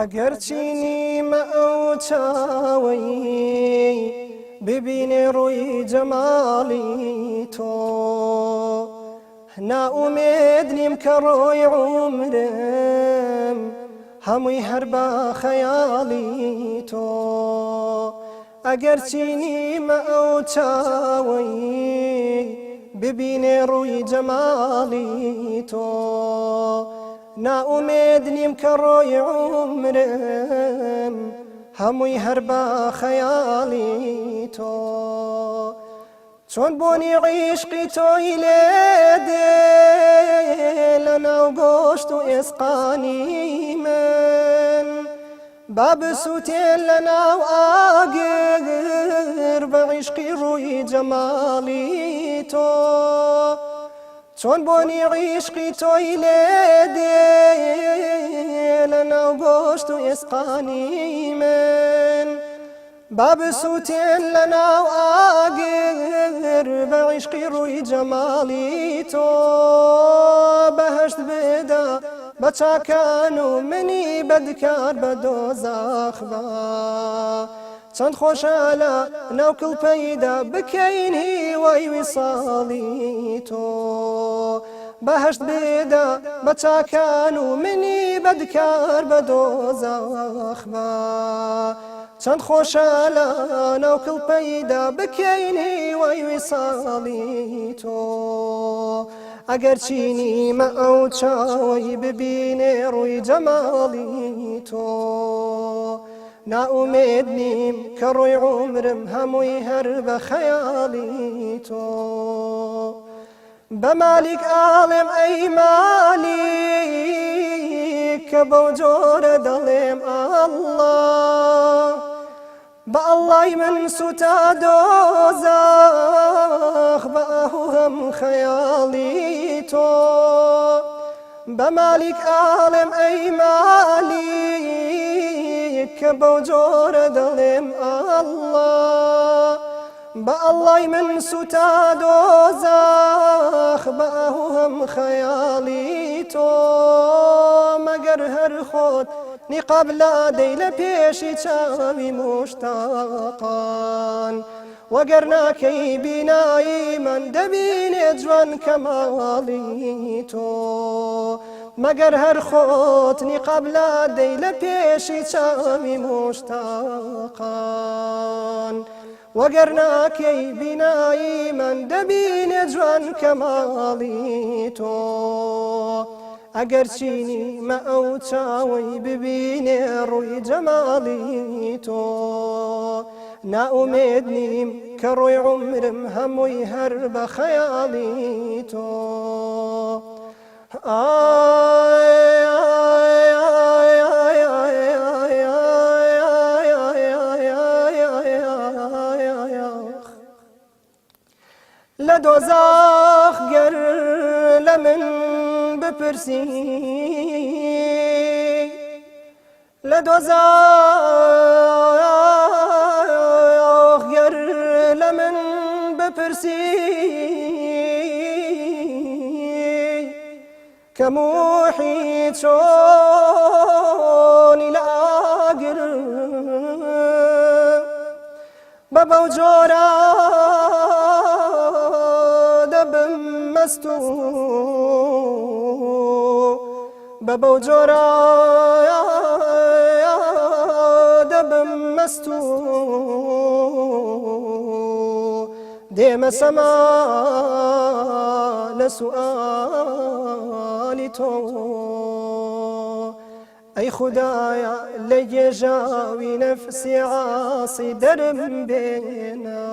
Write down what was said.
ئەگەر چینیمە ئەو چاوەی ببینێ ڕووی جەماڵی تۆ، نائومێد نیم کە ڕۆی عومرم هەمووی هەر بە خەیاڵی تۆ. ئەگەر چینیمە ئەو چاوەی ببینێ ڕووی جەماڵی تۆ، نائومێد نیم کە ڕۆی عومرم هەمووی هەر بە خەیاڵی تۆ. چۆن بۆنی عیشقی تۆی لێدێ لەناو گۆشت و ئێسقانی من، با بسووتێن لەناو ئاگر بە عیشقی ڕووی جەماڵی تۆ. چۆن بۆنی عیشقی تۆی لێدێ لەناو گۆشت و ئێسقانی من، با بسووتێن لەناو ئاگر بە عیشقی ڕووی جەماڵی تۆ. بەهەشت بدا بە چاکان و منی بەدکار بە دۆزەخ بە، چەند خۆشە لە ناو کڵپەیدا بکەین هیوای ویساڵی تۆ. بەهەشت بدا بە چاکان و منی بەدکار بە دۆزەخ بە، چەند خۆشە لە ناو کڵپەیدا بکەین هیوای ویساڵی تۆ. ئەگەر چینیمە ئەو چاوەی ببینێ ڕووی جەماڵی تۆ، نائومێد نیم کە ڕووی عومرم هەمووی هەر بە خەیاڵی تۆ. بە مالیک ئاڵێم ئەی مالیک کە بەو جۆرە دەڵێم ئەڵڵا، بە ئەڵڵای من سوتا دۆزەخ بە ئاهوو هەم خەیاڵی تۆ. بە مالیک ئاڵێم ئەی مالیک کە بەو جۆرە دەڵێم ئەڵڵا، بە ئەڵڵای من سوتا دۆزەخ بە ئاهوو هەم خەیاڵی تۆ. مەگەر هەر خۆت نیقاب لادەی لە پێشی چاوی مشتاقان، وەگەر ناکەی بینایی من دەبینێ جوان کەماڵی تۆ. مەگەر هەر خۆت نیقاب لادەی لە پێشی چاوی مشتاقان، وەگەر ناکەی بینایی من دەبینێ جوان کەماڵی تۆ. ئەگەر چینیمە ئەو چاوەی ببینێ ڕووی جەماڵی تۆ، نائومێد نیم کە ڕووی عومرم هەمووی هەر بە خەیاڵی تۆ. لە دۆزەخ گەر لە من بپرسی، لە دۆزەخ گەر لە من بپرسی، کە موحی چۆنی لە ئاگر بە بەو جۆرە دەبم مەستوو، بە بەو جۆرە دەبم مەستوو، دێمە سەما لە سوئالی تۆ. ئەی خودایە لە گێژاوی نەفسی عاسی دەرم بێنە.